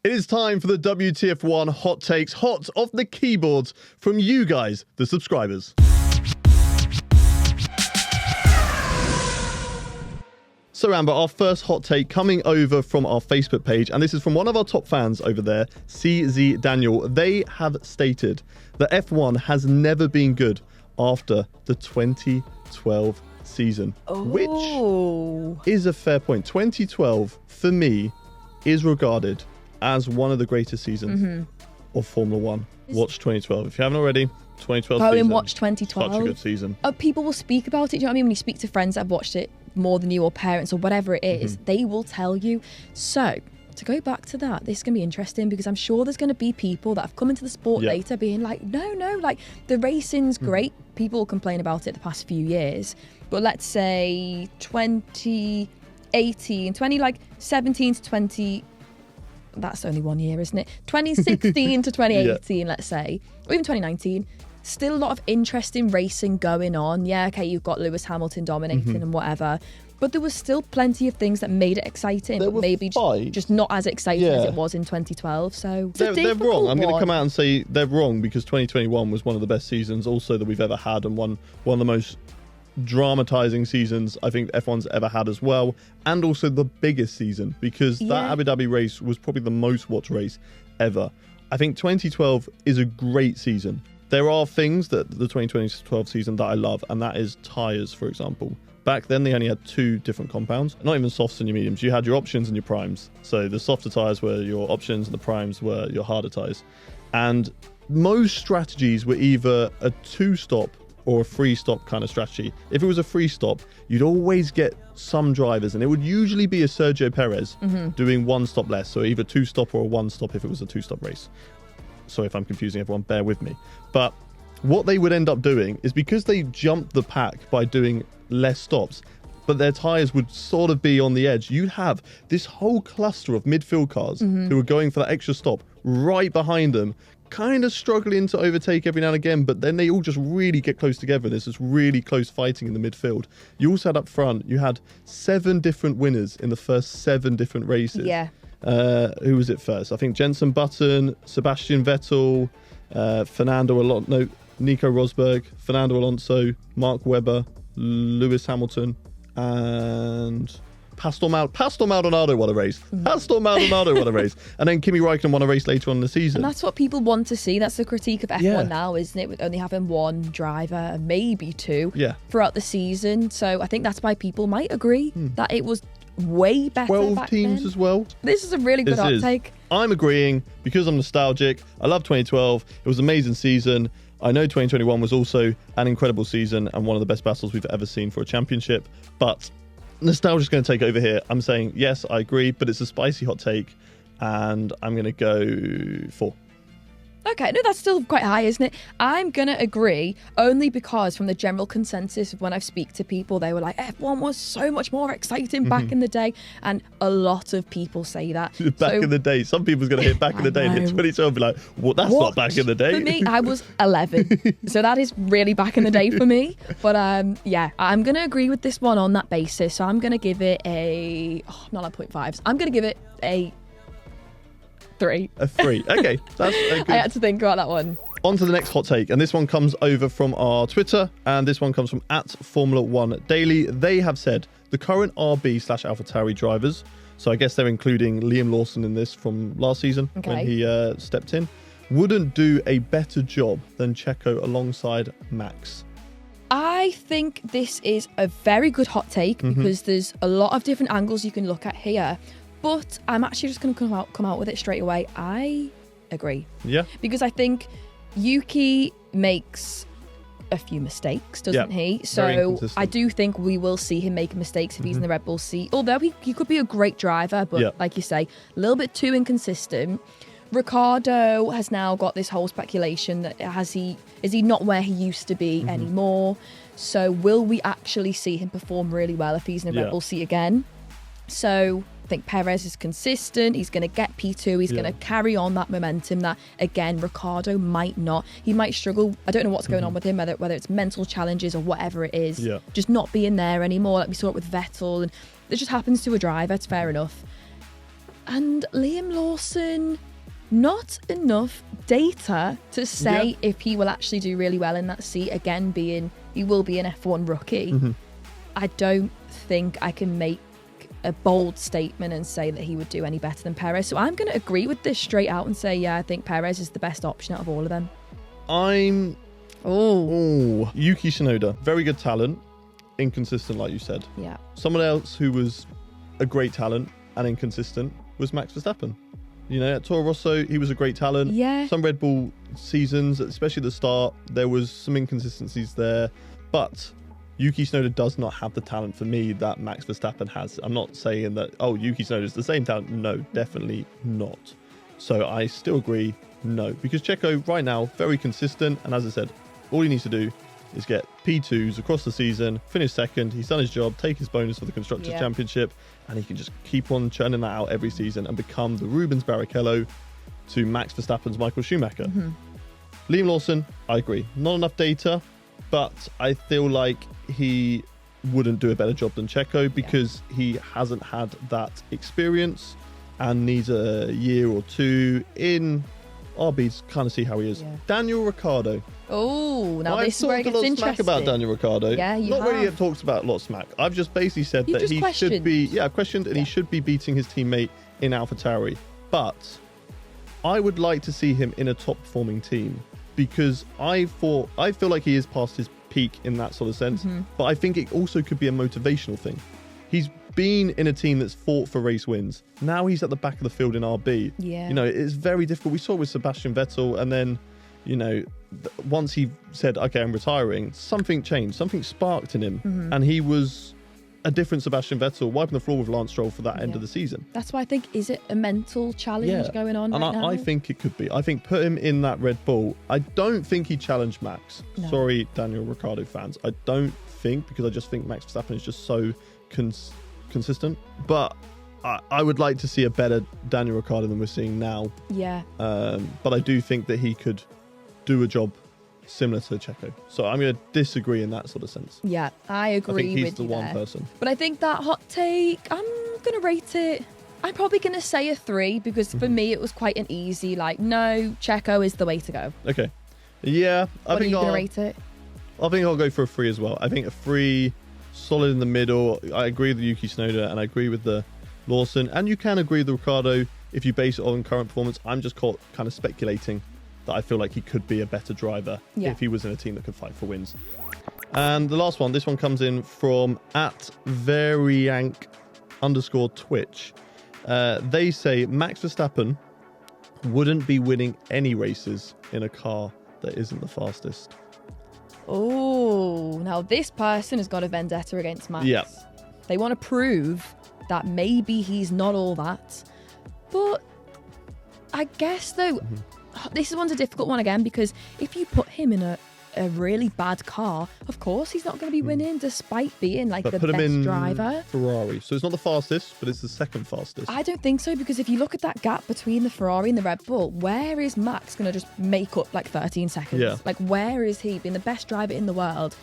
It is time for the WTF1 hot takes, hot off the keyboards from you guys, the subscribers. So Amber, our first hot take coming over from our Facebook page, and this is from one of our top fans over there, CZ Daniel. They have stated that F1 has never been good after the 2012 season, which is a fair point. 2012, for me, is regarded as one of the greatest seasons of Formula One. Watch 2012. If you haven't already, 2012 Go season. and watch 2012. Such a good season. People will speak about it. Do you know what I mean? When you speak to friends that have watched it more than you, or parents, or whatever it is, they will tell you. So, to go back to that, this is going to be interesting because I'm sure there's going to be people that have come into the sport later being like, no, like the racing's great. People will complain about it the past few years. But let's say 2017 to 20... That's only 1 year, isn't it? 2016 to 2018, let's say, or even 2019. Still a lot of interesting racing going on. Yeah, okay, you've got Lewis Hamilton dominating and whatever, but there was still plenty of things that made it exciting. There were maybe just not as exciting as it was in 2012. So they're wrong. I'm going to come out and say they're wrong because 2021 was one of the best seasons also that we've ever had, and one of the most dramatizing seasons I think F1's ever had as well, and also the biggest season because that Abu Dhabi race was probably the most watched race ever. I think 2012 is a great season. There are things that the 2012 season that I love, and that is tyres, for example. Back then they only had two different compounds, not even softs and your mediums. You had your options and your primes. So the softer tyres were your options and the primes were your harder tyres, and most strategies were either a two-stop or a free stop kind of strategy. If it was a free stop, you'd always get some drivers, and it would usually be a Sergio Perez doing one stop less, so either two stop or a one stop if it was a two-stop race. Sorry if I'm confusing everyone, bear with me. But what they would end up doing is, because they jumped the pack by doing less stops, but their tyres would sort of be on the edge, you'd have this whole cluster of midfield cars who were going for that extra stop right behind them, kind of struggling to overtake every now and again, but then they all just really get close together. There's this really close fighting in the midfield. You also had up front, you had 7 different winners in the first 7 different races. Yeah. Who was it first? I think Jenson Button, Sebastian Vettel, Nico Rosberg, Fernando Alonso, Mark Webber, Lewis Hamilton, and Pastor Maldonado won a race. Pastor Maldonado won a race. And then Kimi Räikkönen won a race later on in the season. And that's what people want to see. That's the critique of F1 now, isn't it? With only having one driver, maybe two, throughout the season. So I think that's why people might agree that it was way better 12 back teams then. as well. This is a really good hot take. I'm agreeing because I'm nostalgic. I love 2012. It was an amazing season. I know 2021 was also an incredible season and one of the best battles we've ever seen for a championship, but nostalgia's going to take over here. I'm saying, yes, I agree, but it's a spicy hot take, and I'm going to go 4. Okay, no, that's still quite high, isn't it? I'm going to agree only because from the general consensus of when I speak to people, they were like, F1 was so much more exciting back in the day. And a lot of people say that. Back in the day. Some people's going to hit back in the day and hit 2012 and be like, well, that's not back in the day. For me, I was 11. So that is really back in the day for me. But yeah, I'm going to agree with this one on that basis. So I'm going to give it not like 0.5s. I'm going to give it a 3. A 3. Okay. That's a good. I had to think about that one. On to the next hot take, and this one comes over from our Twitter, and this one comes from @Formula1 Daily. They have said the current RB/AlphaTauri drivers, so I guess they're including Liam Lawson in this from last season when he stepped in, wouldn't do a better job than Checo alongside Max. I think this is a very good hot take because there's a lot of different angles you can look at here. But I'm actually just going to come out with it straight away. I agree. Yeah. Because I think Yuki makes a few mistakes, doesn't he? So I do think we will see him make mistakes if he's in the Red Bull seat. Although he could be a great driver, but like you say, a little bit too inconsistent. Ricciardo has now got this whole speculation that is he not where he used to be anymore? So will we actually see him perform really well if he's in a Red Bull seat again? So I think Perez is consistent. He's going to get P2. He's going to carry on that momentum that, again, Ricciardo might not. He might struggle. I don't know what's going on with him, whether it's mental challenges or whatever it is. Just not being there anymore, like we saw it with Vettel. And it just happens to a driver. It's fair enough. And Liam Lawson, not enough data to say if he will actually do really well in that seat. Again, he will be an F1 rookie. I don't think I can make a bold statement and say that he would do any better than Perez. So I'm going to agree with this straight out and say, yeah, I think Perez is the best option out of all of them. Yuki Tsunoda, very good talent, inconsistent like you said. Yeah. Someone else who was a great talent and inconsistent was Max Verstappen. You know, at Toro Rosso, he was a great talent. Yeah. Some Red Bull seasons, especially at the start, there was some inconsistencies there. But Yuki Tsunoda does not have the talent for me that Max Verstappen has. I'm not saying that, Yuki Tsunoda is the same talent. No, definitely not. So I still agree, no. Because Checo, right now, very consistent. And as I said, all he needs to do is get P2s across the season, finish second. He's done his job, take his bonus for the Constructors' Championship, and he can just keep on churning that out every season and become the Rubens Barrichello to Max Verstappen's Michael Schumacher. Liam Lawson, I agree. Not enough data, but I feel like he wouldn't do a better job than Checo because he hasn't had that experience and needs a year or two in RB to kind of see how he is. Daniel Ricciardo. Oh, now this is where it gets interesting. I've talked a lot of smack about Daniel Ricciardo. Yeah, you Not have. really talked about a lot of smack. I've just basically said that he should be... Yeah, I've questioned and he should be beating his teammate in AlphaTauri. But I would like to see him in a top-performing team because I feel like he is past his peak in that sort of sense. But I think it also could be a motivational thing. He's been in a team that's fought for race wins. Now he's at the back of the field in RB. Yeah. You know, it's very difficult. We saw it with Sebastian Vettel, and then, you know, once he said, okay, I'm retiring, something changed. Something sparked in him. And he was a different Sebastian Vettel, wiping the floor with Lance Stroll for that end of the season. That's why I think, is it a mental challenge going on right now? I think it could be. I think put him in that Red Bull. I don't think he challenged Max. No. Sorry, Daniel Ricciardo fans. I don't think, because I just think Max Verstappen is just so consistent. But I would like to see a better Daniel Ricciardo than we're seeing now. Yeah. But I do think that he could do a job similar to Checo. So I'm going to disagree in that sort of sense. Yeah, I agree with you. I think he's the one person. But I think that hot take, I'm going to rate it. I'm probably going to say a 3 because for me it was quite an easy, no, Checo is the way to go. Okay. Yeah. What are you going to rate it? I think I'll go for a 3 as well. I think a 3, solid in the middle. I agree with the Yuki Tsunoda and I agree with the Lawson. And you can agree with the Ricciardo if you base it on current performance. I'm just kind of speculating that I feel like he could be a better driver if he was in a team that could fight for wins. And the last one, this one comes in from @Variank_Twitch. They say Max Verstappen wouldn't be winning any races in a car that isn't the fastest. Oh, now this person has got a vendetta against Max. Yeah. They want to prove that maybe he's not all that. But I guess, though, this one's a difficult one again, because if you put him in a really bad car, of course he's not going to be winning despite being the best driver. Ferrari. So it's not the fastest, but it's the second fastest. I don't think so, because if you look at that gap between the Ferrari and the Red Bull, where is Max going to just make up 13 seconds? Yeah. Where is he being the best driver in the world?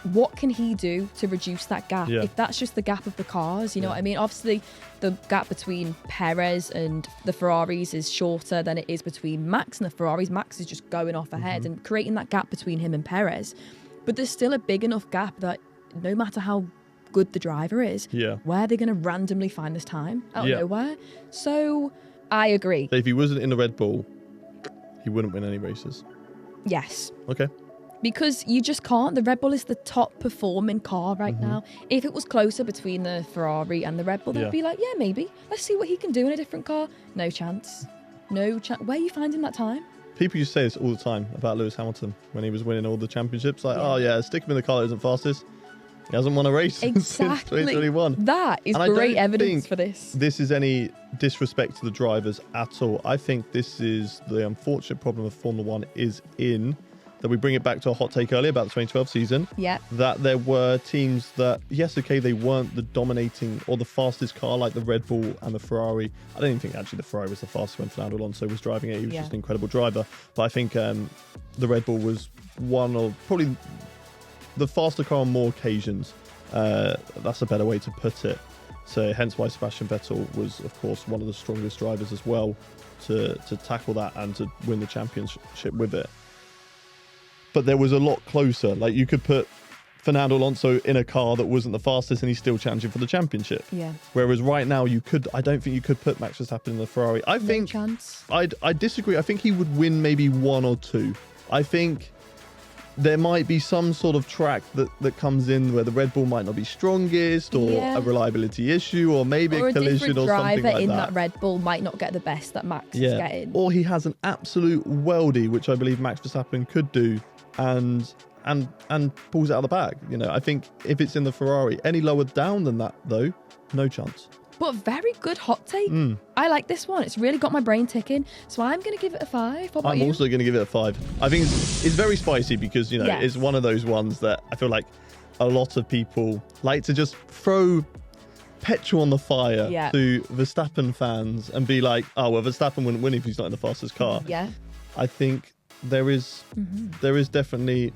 What can he do to reduce that gap? If that's just the gap of the cars, you know what I mean? Obviously, the gap between Perez and the Ferraris is shorter than it is between Max and the Ferraris. Max is just going off ahead and creating that gap between him and Perez. But there's still a big enough gap that no matter how good the driver is, where are they going to randomly find this time? Out of nowhere. So I agree. So if he wasn't in the Red Bull, he wouldn't win any races. Yes. Okay. Because you just can't. The Red Bull is the top performing car right now. If it was closer between the Ferrari and the Red Bull, they'd be like, yeah, maybe. Let's see what he can do in a different car. No chance. No chance. Where are you finding that time? People used to say this all the time about Lewis Hamilton when he was winning all the championships. Stick him in the car that isn't fastest. He hasn't won a race since 2021. That is great evidence for this. This is any disrespect to the drivers at all. I think this is the unfortunate problem of Formula One is in that we bring it back to a hot take earlier about the 2012 season. Yeah. That there were teams that, they weren't the dominating or the fastest car like the Red Bull and the Ferrari. I don't even think actually the Ferrari was the fastest when Fernando Alonso was driving it. He was just an incredible driver. But I think the Red Bull was one of probably the faster car on more occasions. That's a better way to put it. So hence why Sebastian Vettel was, of course, one of the strongest drivers as well to tackle that and to win the championship with it. But there was a lot closer. Like, you could put Fernando Alonso in a car that wasn't the fastest and he's still challenging for the championship. Yeah. Whereas right now I don't think you could put Max Verstappen in the Ferrari. I think chance. I disagree. I think he would win maybe 1 or 2. I think there might be some sort of track that comes in where the Red Bull might not be strongest, or a reliability issue, or maybe a collision or something like that. Driver in that Red Bull might not get the best that Max is getting. Or he has an absolute weldy, which I believe Max Verstappen could do, and pulls it out of the bag. You know, I think if it's in the Ferrari, any lower down than that though, no chance. But very good hot take. I like this one. It's really got my brain ticking. So I'm going to give it a 5. What about you? I'm also going to give it a 5. I think it's very spicy because, you know, it's one of those ones that I feel like a lot of people like to just throw petrol on the fire to Verstappen fans and be like, oh, well, Verstappen wouldn't win if he's not in the fastest car. Yeah. I think there is definitely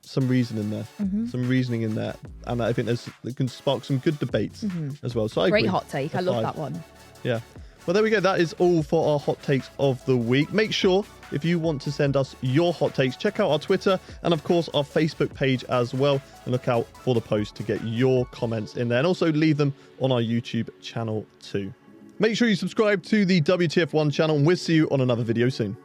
some reason in there, some reasoning in there, and I think it can spark some good debates as well. So I agree. Hot take. I love that one. Yeah. Well, there we go. That is all for our hot takes of the week. Make sure, if you want to send us your hot takes, check out our Twitter and, of course, our Facebook page as well. And look out for the post to get your comments in there. And also leave them on our YouTube channel too. Make sure you subscribe to the WTF1 channel, and we'll see you on another video soon.